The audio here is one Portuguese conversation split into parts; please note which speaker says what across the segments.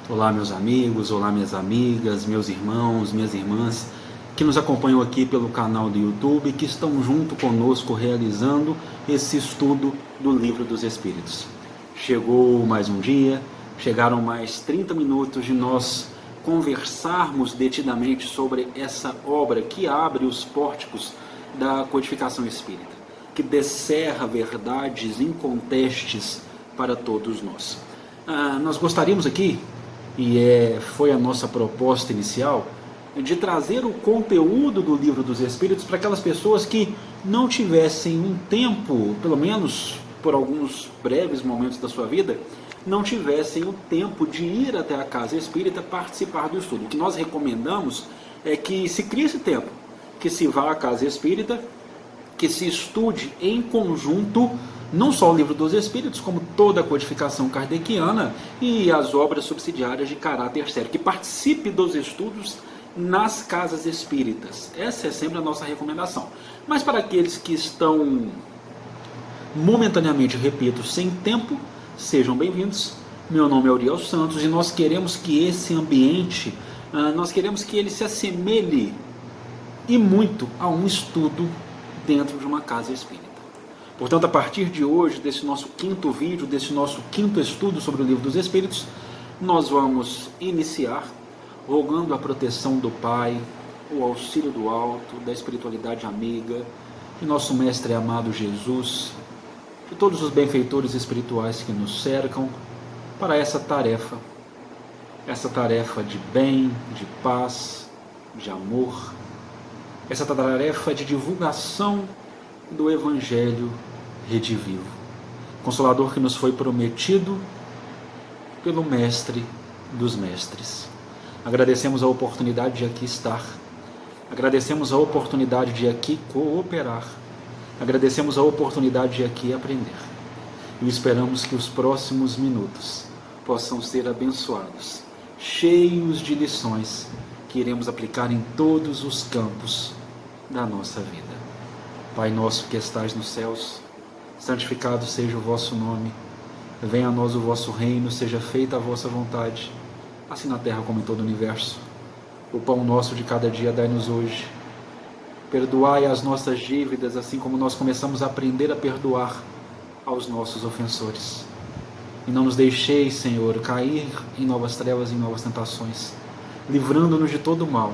Speaker 1: Olá, meus amigos, olá, minhas amigas, meus irmãos, minhas irmãs que nos acompanham aqui pelo canal do YouTube, que estão junto conosco realizando esse estudo do Livro dos Espíritos. Chegou mais um dia, chegaram mais 30 minutos de nós conversarmos detidamente sobre essa obra que abre os pórticos da codificação espírita, que descerra verdades incontestes para todos nós. Nós gostaríamos aqui, foi a nossa proposta inicial, de trazer o conteúdo do Livro dos Espíritos para aquelas pessoas que não tivessem um tempo, pelo menos por alguns breves momentos da sua vida, não tivessem o tempo de ir até a casa espírita participar do estudo. O que nós recomendamos é que se crie esse tempo, que se vá à casa espírita, que se estude em conjunto não só o Livro dos Espíritos, como toda a codificação kardeciana e as obras subsidiárias de caráter sério, que participe dos estudos nas casas espíritas. Essa é sempre a nossa recomendação. Mas para aqueles que estão momentaneamente, repito, sem tempo, sejam bem-vindos. Meu nome é Uriel Santos e nós queremos que esse ambiente, nós queremos que ele se assemelhe e muito a um estudo dentro de uma casa espírita. Portanto, a partir de hoje, desse nosso quinto vídeo, desse nosso quinto estudo sobre o Livro dos Espíritos, nós vamos iniciar rogando a proteção do Pai, o auxílio do alto, da espiritualidade amiga, de nosso Mestre amado Jesus, de todos os benfeitores espirituais que nos cercam, para essa tarefa de bem, de paz, de amor, essa tarefa de divulgação do Evangelho redivivo, Consolador que nos foi prometido pelo Mestre dos Mestres. Agradecemos a oportunidade de aqui estar, agradecemos a oportunidade de aqui cooperar, agradecemos a oportunidade de aqui aprender e esperamos que os próximos minutos possam ser abençoados, cheios de lições que iremos aplicar em todos os campos da nossa vida. Pai nosso que estais nos céus, santificado seja o vosso nome, venha a nós o vosso reino, seja feita a vossa vontade, assim na terra como em todo o universo. O pão nosso de cada dia dai-nos hoje. Perdoai as nossas dívidas, assim como nós começamos a aprender a perdoar aos nossos ofensores. E não nos deixeis, Senhor, cair em novas trevas e em novas tentações, livrando-nos de todo o mal,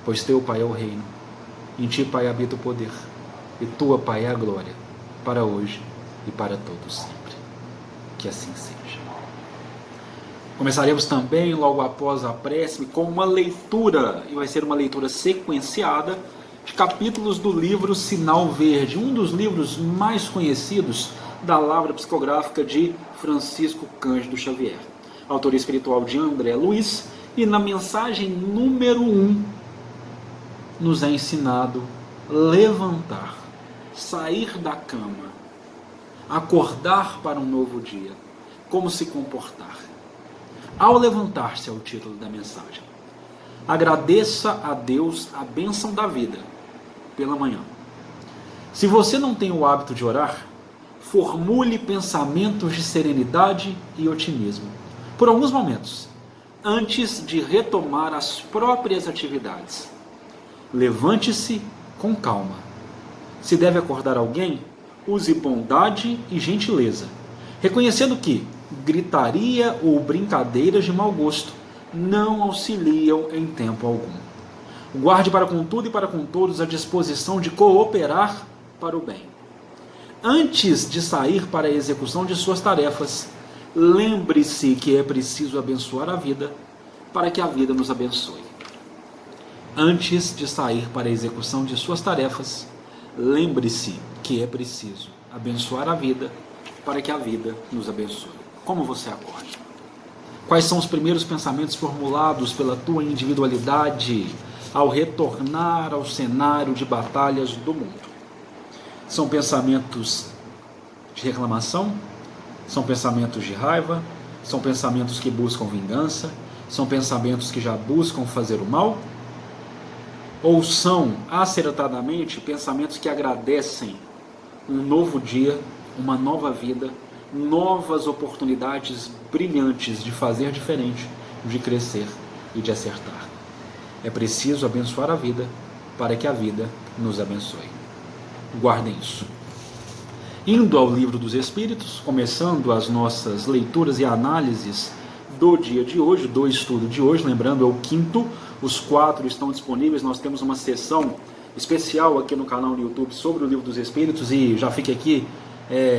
Speaker 1: pois teu, Pai, é o reino. Em ti, Pai, habita o poder, e tua, Pai, é a glória, para hoje e para todos sempre. Que assim seja. Começaremos também, logo após a prece, com uma leitura, e vai ser uma leitura sequenciada, de capítulos do livro Sinal Verde, um dos livros mais conhecidos da Lavra Psicográfica de Francisco Cândido Xavier, autoria espiritual de André Luiz, e na mensagem número 1, nos é ensinado levantar, sair da cama, acordar para um novo dia, como se comportar. Ao levantar-se é o título da mensagem. Agradeça a Deus a bênção da vida pela manhã. Se você não tem o hábito de orar, formule pensamentos de serenidade e otimismo, por alguns momentos, antes de retomar as próprias atividades. Levante-se com calma. Se deve acordar alguém, use bondade e gentileza, reconhecendo que gritaria ou brincadeiras de mau gosto não auxiliam em tempo algum. Guarde para com tudo e para com todos a disposição de cooperar para o bem. Antes de sair para a execução de suas tarefas, lembre-se que é preciso abençoar a vida para que a vida nos abençoe. Antes de sair para a execução de suas tarefas, lembre-se que é preciso abençoar a vida para que a vida nos abençoe. Como você acorda? Quais são os primeiros pensamentos formulados pela tua individualidade ao retornar ao cenário de batalhas do mundo? São pensamentos de reclamação? São pensamentos de raiva? São pensamentos que buscam vingança? São pensamentos que já buscam fazer o mal? Ou são, acertadamente, pensamentos que agradecem um novo dia, uma nova vida, novas oportunidades brilhantes de fazer diferente, de crescer e de acertar. É preciso abençoar a vida para que a vida nos abençoe. Guardem isso. Indo ao Livro dos Espíritos, começando as nossas leituras e análises do dia de hoje, do estudo de hoje, lembrando, é o 5º, os 4 estão disponíveis, nós temos uma sessão especial aqui no canal no YouTube sobre o Livro dos Espíritos, e já fique aqui,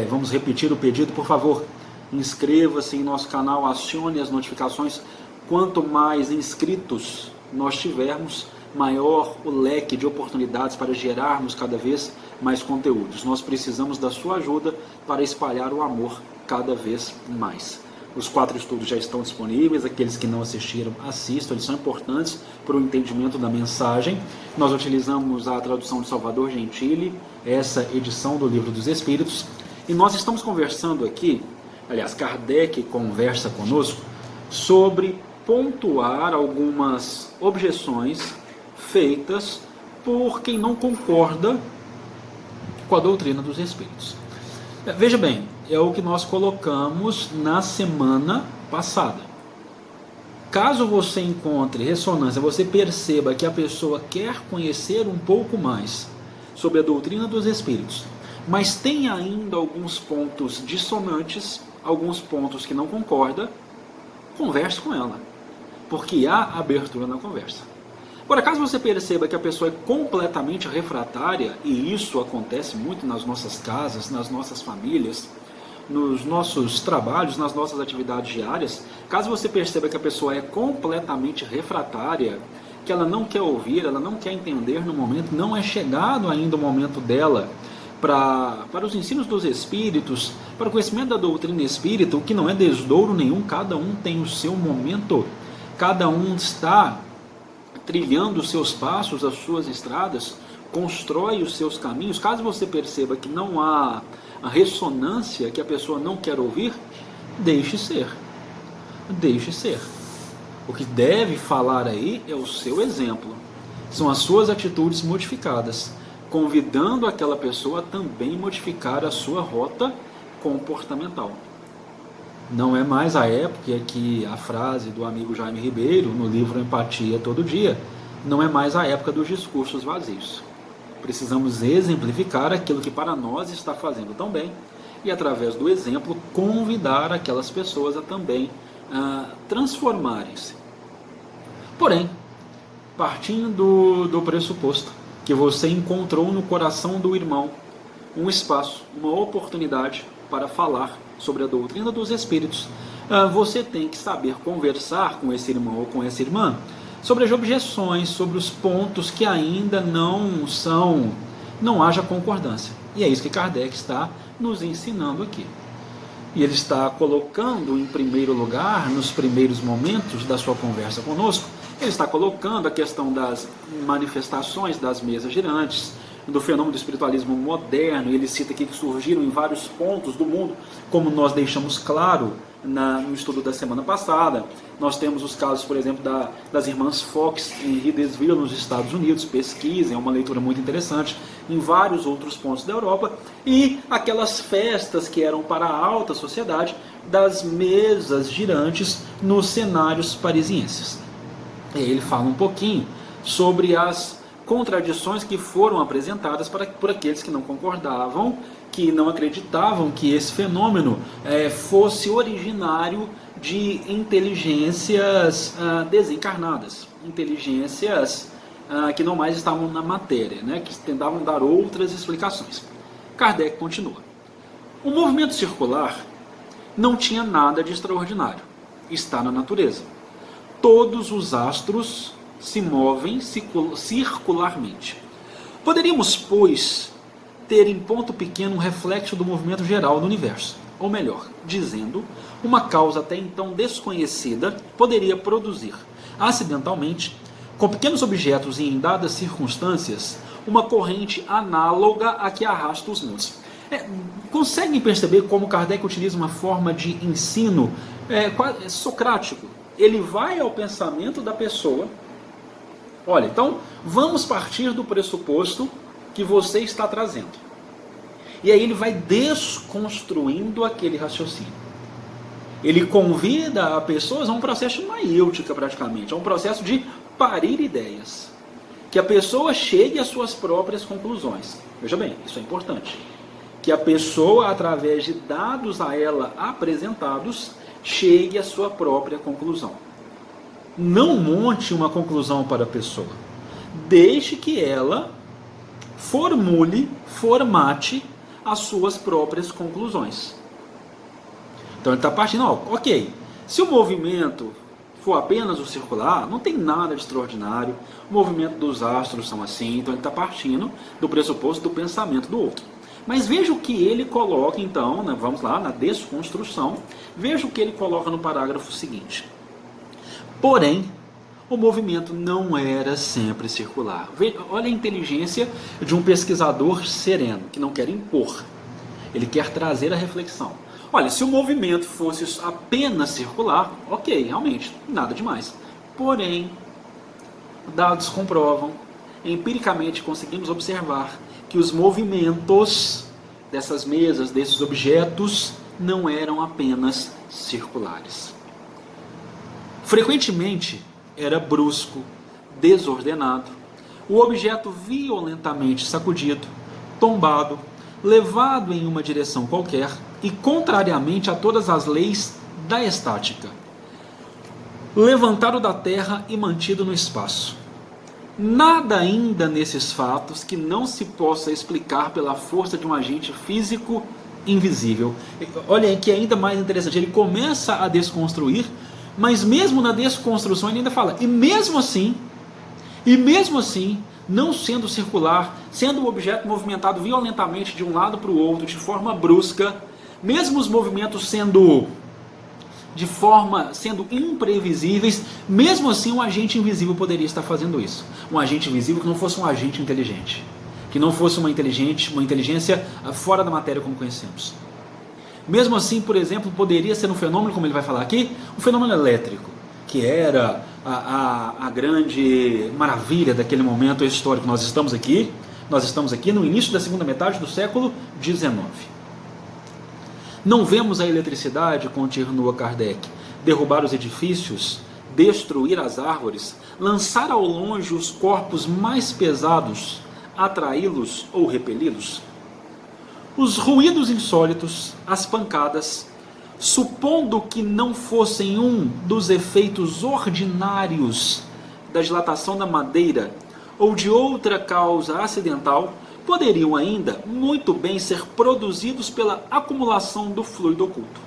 Speaker 1: vamos repetir o pedido, por favor, inscreva-se em nosso canal, acione as notificações. Quanto mais inscritos nós tivermos, maior o leque de oportunidades para gerarmos cada vez mais conteúdos. Nós precisamos da sua ajuda para espalhar o amor cada vez mais. Os 4 estudos já estão disponíveis, aqueles que não assistiram, assistam, eles são importantes para o entendimento da mensagem. Nós utilizamos a tradução de Salvador Gentili, essa edição do Livro dos Espíritos, e nós estamos conversando aqui, aliás, Kardec conversa conosco, sobre pontuar algumas objeções feitas por quem não concorda com a doutrina dos Espíritos. Veja bem, é o que nós colocamos na semana passada. Caso você encontre ressonância, você perceba que a pessoa quer conhecer um pouco mais sobre a doutrina dos Espíritos, mas tem ainda alguns pontos dissonantes, alguns pontos que não concorda, converse com ela, porque há abertura na conversa. Agora, caso você perceba que a pessoa é completamente refratária, e isso acontece muito nas nossas casas, nas nossas famílias, nos nossos trabalhos, nas nossas atividades diárias, caso você perceba que a pessoa é completamente refratária, que ela não quer ouvir, ela não quer entender no momento, não é chegado ainda o momento dela para os ensinos dos Espíritos, para o conhecimento da doutrina espírita, o que não é desdouro nenhum, cada um tem o seu momento, cada um está trilhando os seus passos, as suas estradas, constrói os seus caminhos. Caso você perceba que não há a ressonância, que a pessoa não quer ouvir, deixe ser. Deixe ser. O que deve falar aí é o seu exemplo. São as suas atitudes modificadas, convidando aquela pessoa a também modificar a sua rota comportamental. Não é mais a época que a frase do amigo Jaime Ribeiro, no livro Empatia Todo Dia, não é mais a época dos discursos vazios. Precisamos exemplificar aquilo que para nós está fazendo tão bem e, através do exemplo, convidar aquelas pessoas a também transformarem-se. Porém, partindo do pressuposto que você encontrou no coração do irmão um espaço, uma oportunidade para falar sobre a doutrina dos Espíritos, você tem que saber conversar com esse irmão ou com essa irmã sobre as objeções, sobre os pontos que ainda não haja concordância. E é isso que Kardec está nos ensinando aqui. E ele está colocando em primeiro lugar, nos primeiros momentos da sua conversa conosco, ele está colocando a questão das manifestações das mesas girantes, do fenômeno do espiritualismo moderno. Ele cita aqui que surgiram em vários pontos do mundo, como nós deixamos claro no estudo da semana passada. Nós temos os casos, por exemplo, das irmãs Fox em Hydesville, nos Estados Unidos. Pesquisem, é uma leitura muito interessante, em vários outros pontos da Europa, e aquelas festas que eram para a alta sociedade, das mesas girantes nos cenários parisienses. E aí ele fala um pouquinho sobre as contradições que foram apresentadas por aqueles que não concordavam, que não acreditavam que esse fenômeno fosse originário de inteligências desencarnadas, inteligências que não mais estavam na matéria, né, que tentavam dar outras explicações. Kardec continua. O movimento circular não tinha nada de extraordinário, está na natureza. Todos os astros se movem circularmente. Poderíamos, pois, ter em ponto pequeno um reflexo do movimento geral do universo. Ou melhor, dizendo, uma causa até então desconhecida poderia produzir, acidentalmente, com pequenos objetos e em dadas circunstâncias, uma corrente análoga à que arrasta os mundos. Conseguem perceber como Kardec utiliza uma forma de ensino socrático? Ele vai ao pensamento da pessoa. Olha, então vamos partir do pressuposto que você está trazendo. E aí ele vai desconstruindo aquele raciocínio. Ele convida a pessoas a um processo de maiêutica praticamente, a um processo de parir ideias. Que a pessoa chegue às suas próprias conclusões. Veja bem, isso é importante. Que a pessoa, através de dados a ela apresentados, chegue à sua própria conclusão. Não monte uma conclusão para a pessoa. Deixe que ela formate as suas próprias conclusões. Então ele está partindo, ok, se o movimento for apenas o circular, não tem nada de extraordinário, o movimento dos astros são assim, então ele está partindo do pressuposto do pensamento do outro. Mas veja o que ele coloca então, né, vamos lá, na desconstrução, veja o que ele coloca no parágrafo seguinte. Porém, o movimento não era sempre circular. Olha a inteligência de um pesquisador sereno, que não quer impor, ele quer trazer a reflexão. Olha, se o movimento fosse apenas circular, ok, realmente, nada demais. Porém, dados comprovam, empiricamente conseguimos observar que os movimentos dessas mesas, desses objetos, não eram apenas circulares. Frequentemente, era brusco, desordenado, o objeto violentamente sacudido, tombado, levado em uma direção qualquer e contrariamente a todas as leis da estática. Levantado da terra e mantido no espaço. Nada ainda nesses fatos que não se possa explicar pela força de um agente físico invisível. Olha aí que é ainda mais interessante, ele começa a desconstruir, mas mesmo na desconstrução ele ainda fala, e mesmo assim, não sendo circular, sendo o objeto movimentado violentamente de um lado para o outro, de forma brusca, mesmo os movimentos sendo imprevisíveis, mesmo assim um agente invisível poderia estar fazendo isso. Um agente invisível que não fosse um agente inteligente, que não fosse uma inteligência fora da matéria como conhecemos. Mesmo assim, por exemplo, poderia ser um fenômeno, como ele vai falar aqui, um fenômeno elétrico, que era a grande maravilha daquele momento histórico. Nós estamos aqui no início da segunda metade do século XIX. Não vemos a eletricidade, continua Kardec, derrubar os edifícios, destruir as árvores, lançar ao longe os corpos mais pesados, atraí-los ou repeli-los? Os ruídos insólitos, as pancadas, supondo que não fossem um dos efeitos ordinários da dilatação da madeira ou de outra causa acidental, poderiam ainda muito bem ser produzidos pela acumulação do fluido oculto.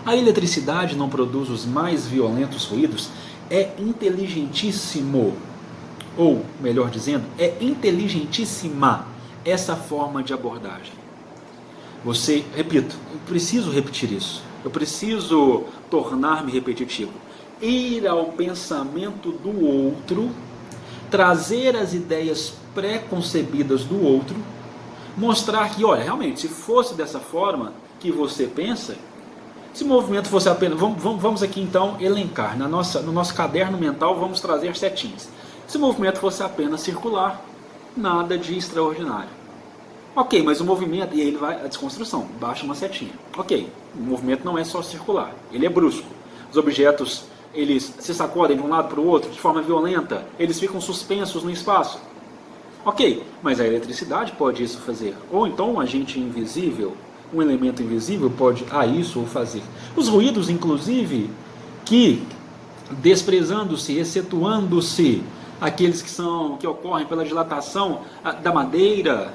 Speaker 1: A eletricidade não produz os mais violentos ruídos, é inteligentíssimo, ou melhor dizendo, é inteligentíssima essa forma de abordagem. Repito, eu preciso repetir isso, eu preciso tornar-me repetitivo. Ir ao pensamento do outro, trazer as ideias pré-concebidas do outro, mostrar que, olha, realmente, se fosse dessa forma que você pensa, se o movimento fosse apenas, vamos aqui então elencar, no nosso caderno mental vamos trazer setinhas. Se o movimento fosse apenas circular, nada de extraordinário. Ok, mas o movimento, e aí ele vai, a desconstrução, baixa uma setinha. Ok, o movimento não é só circular, ele é brusco. Os objetos, eles se sacodem de um lado para o outro de forma violenta, eles ficam suspensos no espaço. Ok, mas a eletricidade pode isso fazer. Ou então um agente invisível, um elemento invisível pode isso ou fazer. Os ruídos, inclusive, que desprezando-se, excetuando-se aqueles que ocorrem pela dilatação da madeira,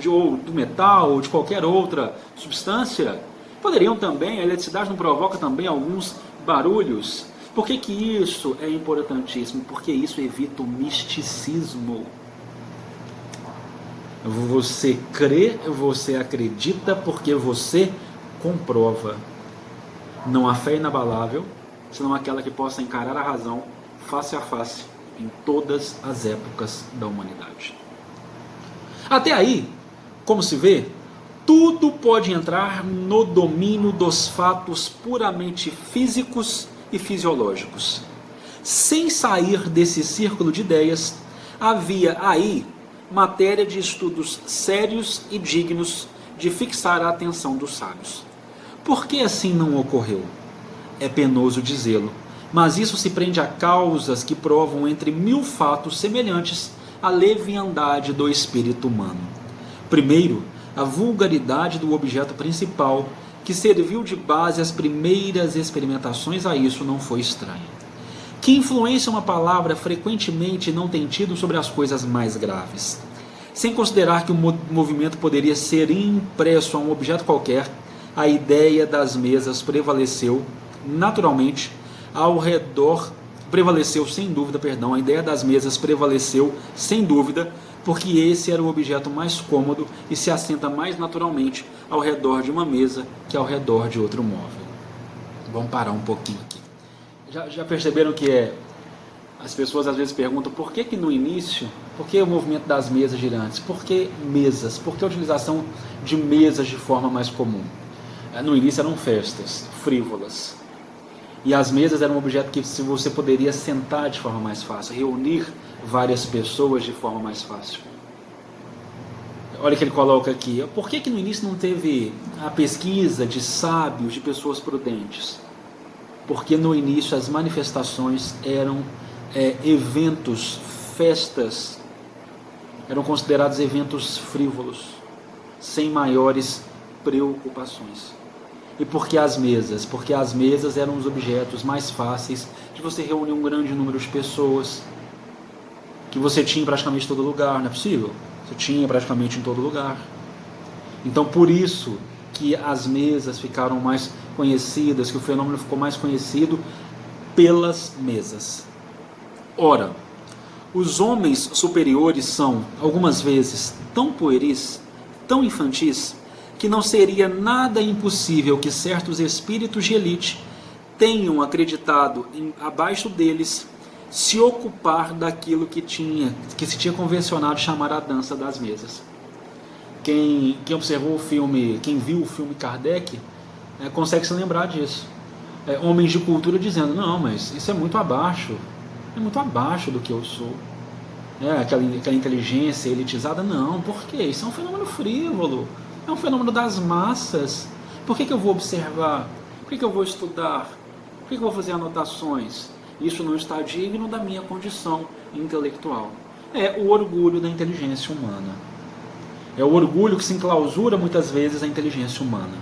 Speaker 1: ou do metal, ou de qualquer outra substância, poderiam também, a eletricidade não provoca também alguns barulhos. Por que isso é importantíssimo? Porque isso evita o misticismo. Você crê, você acredita porque você comprova. Não há fé inabalável, senão aquela que possa encarar a razão face a face em todas as épocas da humanidade. Até aí, como se vê, tudo pode entrar no domínio dos fatos puramente físicos e fisiológicos. Sem sair desse círculo de ideias, havia aí matéria de estudos sérios e dignos de fixar a atenção dos sábios. Por que assim não ocorreu? É penoso dizê-lo, mas isso se prende a causas que provam entre 1000 fatos semelhantes a leviandade do espírito humano. Primeiro, a vulgaridade do objeto principal, que serviu de base às primeiras experimentações, a isso não foi estranho. Que influência uma palavra frequentemente não tem tido sobre as coisas mais graves? Sem considerar que o movimento poderia ser impresso a um objeto qualquer, a ideia das mesas prevaleceu naturalmente ao redor, a ideia das mesas prevaleceu sem dúvida, porque esse era o objeto mais cômodo e se assenta mais naturalmente ao redor de uma mesa que ao redor de outro móvel. Vamos parar um pouquinho aqui. Já perceberam que as pessoas às vezes perguntam por que no início, por que o movimento das mesas girantes? Por que mesas? Por que a utilização de mesas de forma mais comum? No início eram festas frívolas. E as mesas eram um objeto que você poderia sentar de forma mais fácil, reunir várias pessoas de forma mais fácil. Olha o que ele coloca aqui. Por que no início não teve a pesquisa de sábios, de pessoas prudentes? Porque no início as manifestações eram eventos, festas, eram considerados eventos frívolos, sem maiores preocupações. E por que as mesas? Porque as mesas eram os objetos mais fáceis de você reunir um grande número de pessoas, que você tinha em praticamente todo lugar, não é possível? Você tinha praticamente em todo lugar. Então por isso que as mesas ficaram mais conhecidas, que o fenômeno ficou mais conhecido pelas mesas. Ora, os homens superiores são, algumas vezes, tão pueris, tão infantis, que não seria nada impossível que certos espíritos de elite tenham acreditado abaixo deles se ocupar daquilo que se tinha convencionado chamar a dança das mesas. Quem observou o filme, quem viu o filme Kardec, consegue se lembrar disso. Homens de cultura dizendo, não, mas isso é muito abaixo do que eu sou. Aquela inteligência elitizada, não, por quê? Isso é um fenômeno frívolo. É um fenômeno das massas. Por que eu vou observar? Por que eu vou estudar? Por que eu vou fazer anotações? Isso não está digno da minha condição intelectual. É o orgulho da inteligência humana. É o orgulho que se enclausura muitas vezes a inteligência humana.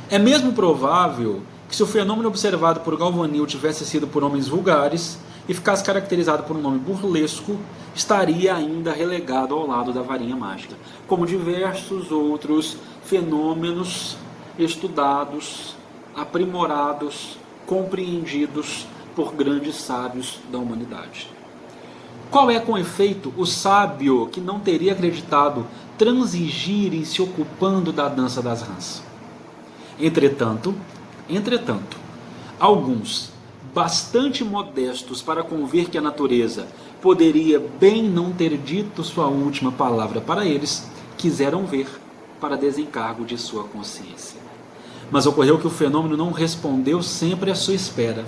Speaker 1: É mesmo provável que se o fenômeno observado por Galvani tivesse sido por homens vulgares e ficasse caracterizado por um nome burlesco, estaria ainda relegado ao lado da varinha mágica, como diversos outros fenômenos estudados, aprimorados, compreendidos por grandes sábios da humanidade. Qual é, com efeito, o sábio que não teria acreditado transigir em se ocupando da dança das rãs? Entretanto, alguns, bastante modestos para conver que a natureza poderia bem não ter dito sua última palavra para eles, quiseram ver para desencargo de sua consciência. Mas ocorreu que o fenômeno não respondeu sempre à sua espera,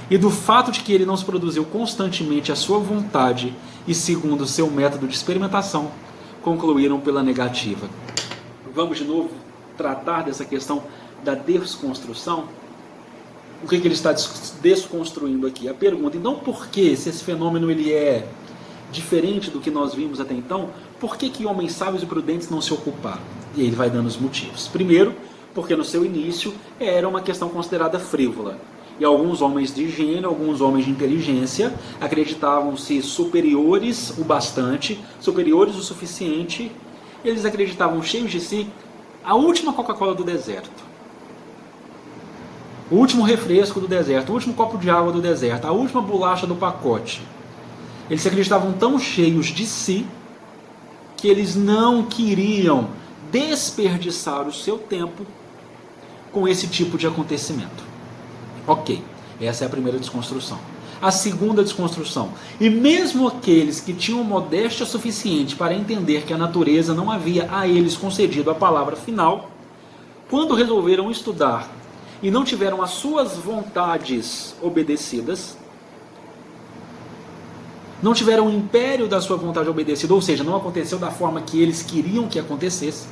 Speaker 1: e do fato de que ele não se produziu constantemente à sua vontade e segundo o seu método de experimentação, concluíram pela negativa. Vamos de novo tratar dessa questão da desconstrução. O que ele está desconstruindo aqui? A pergunta, então por que, se esse fenômeno ele é diferente do que nós vimos até então, por que homens sábios e prudentes não se ocuparam? E aí ele vai dando os motivos. Primeiro, porque no seu início era uma questão considerada frívola. E alguns homens de gênio, alguns homens de inteligência, acreditavam-se superiores o bastante, superiores o suficiente. Eles acreditavam cheios de si, a última Coca-Cola do deserto, o último refresco do deserto, o último copo de água do deserto, a última bolacha do pacote. Eles se acreditavam tão cheios de si que eles não queriam desperdiçar o seu tempo com esse tipo de acontecimento. Ok, essa é a primeira desconstrução. A segunda desconstrução. E mesmo aqueles que tinham modéstia suficiente para entender que a natureza não havia a eles concedido a palavra final, quando resolveram estudar e não tiveram as suas vontades obedecidas, não tiveram o império da sua vontade obedecido, ou seja, não aconteceu da forma que eles queriam que acontecesse,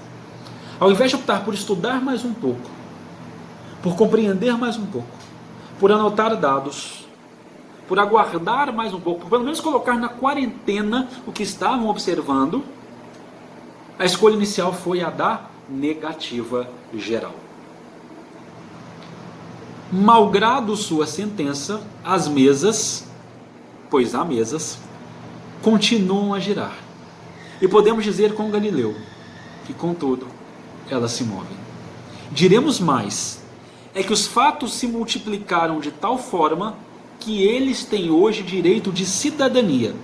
Speaker 1: ao invés de optar por estudar mais um pouco, por compreender mais um pouco, por anotar dados, por aguardar mais um pouco, por pelo menos colocar na quarentena o que estavam observando, a escolha inicial foi a da negativa geral. Malgrado sua sentença, as mesas, pois há mesas, continuam a girar. E podemos dizer com Galileu que, contudo, elas se movem. Diremos mais, é que os fatos se multiplicaram de tal forma que eles têm hoje direito de cidadania,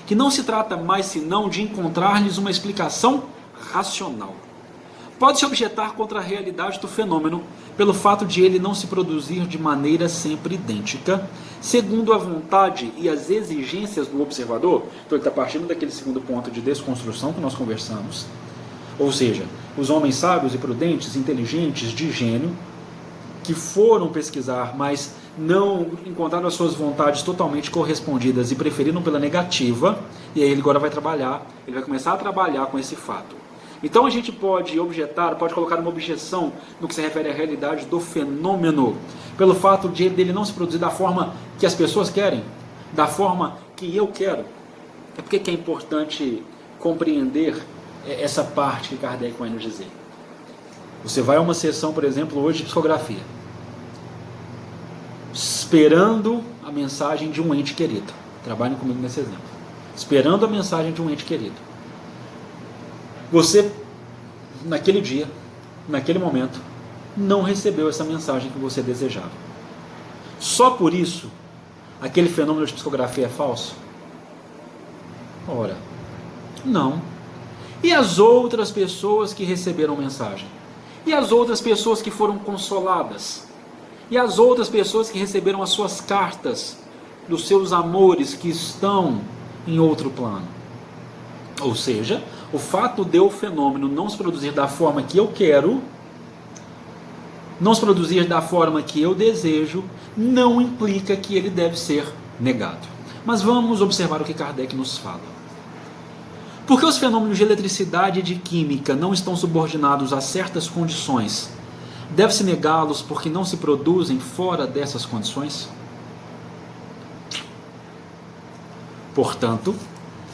Speaker 1: que não se trata mais senão de encontrar-lhes uma explicação racional. Pode-se objetar contra a realidade do fenômeno pelo fato de ele não se produzir de maneira sempre idêntica, segundo a vontade e as exigências do observador. Então ele está partindo daquele segundo ponto de desconstrução que nós conversamos. Ou seja, os homens sábios e prudentes, inteligentes, de gênio, que foram pesquisar, mas não encontraram as suas vontades totalmente correspondidas e preferiram pela negativa, e aí ele agora vai trabalhar, ele vai começar a trabalhar com esse fato. Então a gente pode objetar, pode colocar uma objeção no que se refere à realidade do fenômeno, pelo fato de ele não se produzir da forma que as pessoas querem, da forma que eu quero. É porque que é importante compreender essa parte que Kardec vai nos dizer. Você vai a uma sessão, por exemplo, hoje de psicografia, esperando a mensagem de um ente querido. Trabalhem comigo nesse exemplo. Esperando a mensagem de um ente querido. Você, naquele dia, naquele momento, não recebeu essa mensagem que você desejava. Só por isso, aquele fenômeno de psicografia é falso? Ora, não. E as outras pessoas que receberam mensagem? E as outras pessoas que foram consoladas? E as outras pessoas que receberam as suas cartas dos seus amores que estão em outro plano? Ou seja, o fato de o fenômeno não se produzir da forma que eu quero, não se produzir da forma que eu desejo, não implica que ele deve ser negado. Mas vamos observar o que Kardec nos fala. Porque os fenômenos de eletricidade e de química não estão subordinados a certas condições, deve-se negá-los porque não se produzem fora dessas condições? Portanto,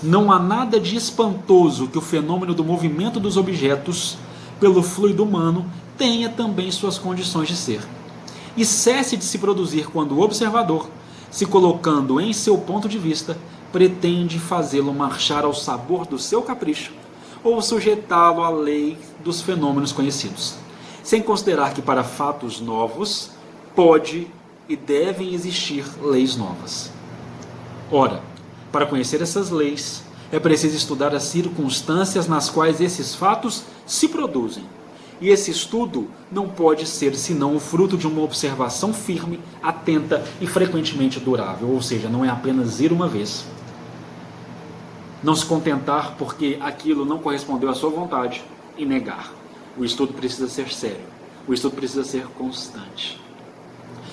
Speaker 1: não há nada de espantoso que o fenômeno do movimento dos objetos pelo fluido humano tenha também suas condições de ser. E cesse de se produzir quando o observador, se colocando em seu ponto de vista, pretende fazê-lo marchar ao sabor do seu capricho ou sujeitá-lo à lei dos fenômenos conhecidos, sem considerar que para fatos novos pode e devem existir leis novas. Ora, para conhecer essas leis, é preciso estudar as circunstâncias nas quais esses fatos se produzem. E esse estudo não pode ser senão o fruto de uma observação firme, atenta e frequentemente durável. Ou seja, não é apenas ir uma vez. Não se contentar porque aquilo não correspondeu à sua vontade e negar. O estudo precisa ser sério. O estudo precisa ser constante.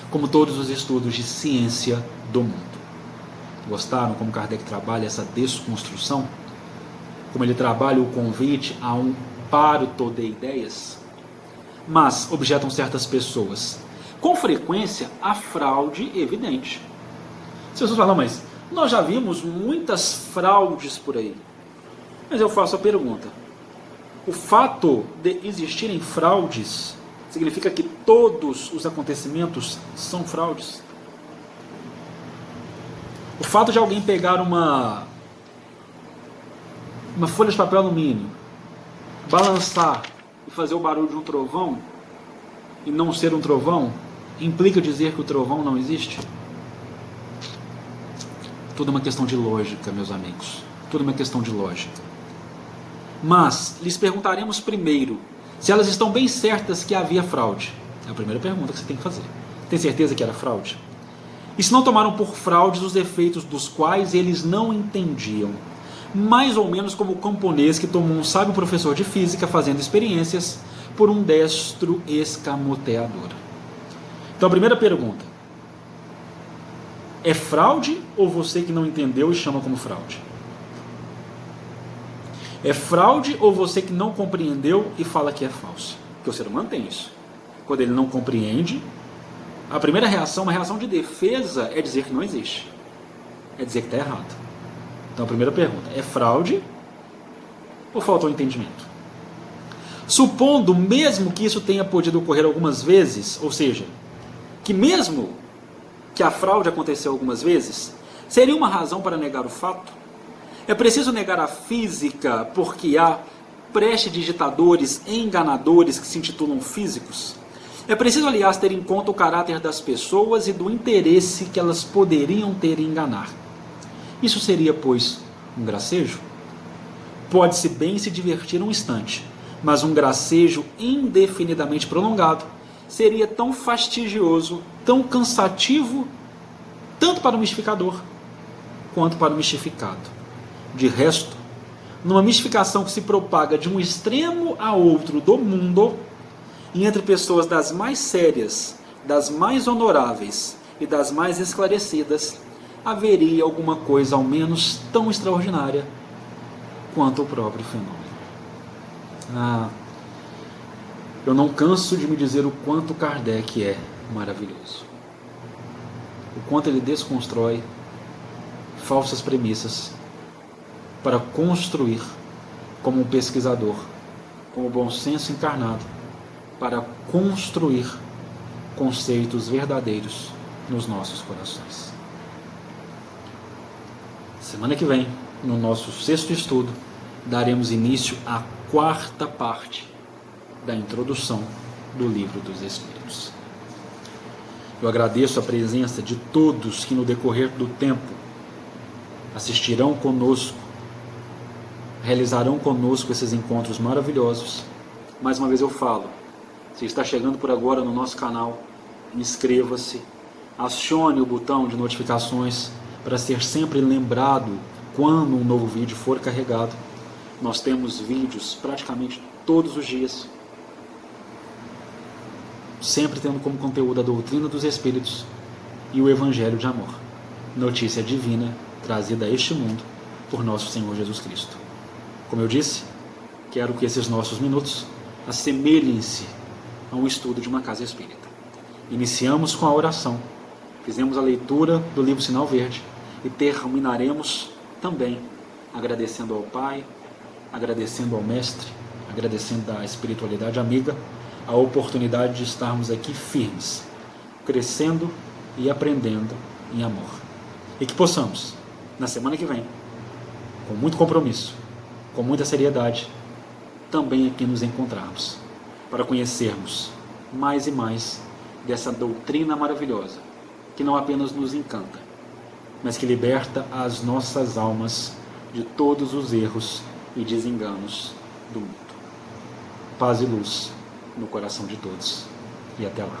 Speaker 1: Como todos os estudos de ciência do mundo. Gostaram como Kardec trabalha essa desconstrução? Como ele trabalha o convite a um parto de ideias? Mas, objetam certas pessoas, com frequência a fraude evidente. As pessoas falam, mas nós já vimos muitas fraudes por aí. Mas eu faço a pergunta, o fato de existirem fraudes significa que todos os acontecimentos são fraudes? O fato de alguém pegar uma folha de papel alumínio, balançar e fazer o barulho de um trovão e não ser um trovão, implica dizer que o trovão não existe? Tudo é uma questão de lógica, meus amigos. Tudo é uma questão de lógica. Mas lhes perguntaremos primeiro se elas estão bem certas que havia fraude. É a primeira pergunta que você tem que fazer. Tem certeza que era fraude? E se não tomaram por fraudes os efeitos dos quais eles não entendiam, mais ou menos como o camponês que tomou um sábio professor de física fazendo experiências por um destro escamoteador. Então a primeira pergunta, É fraude ou você que não entendeu e chama como fraude? É fraude ou você que não compreendeu e fala que é falso? Porque o ser humano tem isso. Quando ele não compreende, a primeira reação, uma reação de defesa, é dizer que não existe. É dizer que está errado. Então a primeira pergunta, é fraude ou faltou entendimento? Supondo mesmo que isso tenha podido ocorrer algumas vezes, ou seja, que mesmo que a fraude aconteceu algumas vezes, seria uma razão para negar o fato? É preciso negar a física porque há prestidigitadores e enganadores que se intitulam físicos? É preciso, aliás, ter em conta o caráter das pessoas e do interesse que elas poderiam ter em enganar. Isso seria, pois, um gracejo? Pode-se bem se divertir um instante, mas um gracejo indefinidamente prolongado seria tão fastidioso, tão cansativo, tanto para o mistificador quanto para o mistificado. De resto, numa mistificação que se propaga de um extremo a outro do mundo, e entre pessoas das mais sérias, das mais honoráveis e das mais esclarecidas, haveria alguma coisa ao menos tão extraordinária quanto o próprio fenômeno. Eu não canso de me dizer o quanto Kardec é maravilhoso. O quanto ele desconstrói falsas premissas para construir, como um pesquisador, com o bom senso encarnado, para construir conceitos verdadeiros nos nossos corações. Semana que vem, no nosso 6º estudo, daremos início à 4ª parte da introdução do Livro dos Espíritos. Eu agradeço a presença de todos que no decorrer do tempo assistirão conosco, realizarão conosco esses encontros maravilhosos. Mais uma vez eu falo, se está chegando por agora no nosso canal, inscreva-se, acione o botão de notificações para ser sempre lembrado quando um novo vídeo for carregado. Nós temos vídeos praticamente todos os dias, sempre tendo como conteúdo a doutrina dos Espíritos e o Evangelho de Amor, notícia divina trazida a este mundo por nosso Senhor Jesus Cristo. Como eu disse, quero que esses nossos minutos assemelhem-se a um estudo de uma casa espírita. Iniciamos com a oração, fizemos a leitura do livro Sinal Verde e terminaremos também agradecendo ao Pai, agradecendo ao Mestre, agradecendo à espiritualidade amiga, a oportunidade de estarmos aqui firmes, crescendo e aprendendo em amor. E que possamos, na semana que vem, com muito compromisso, com muita seriedade, também aqui nos encontrarmos, para conhecermos mais e mais dessa doutrina maravilhosa, que não apenas nos encanta, mas que liberta as nossas almas de todos os erros e desenganos do mundo. Paz e luz no coração de todos. E até lá.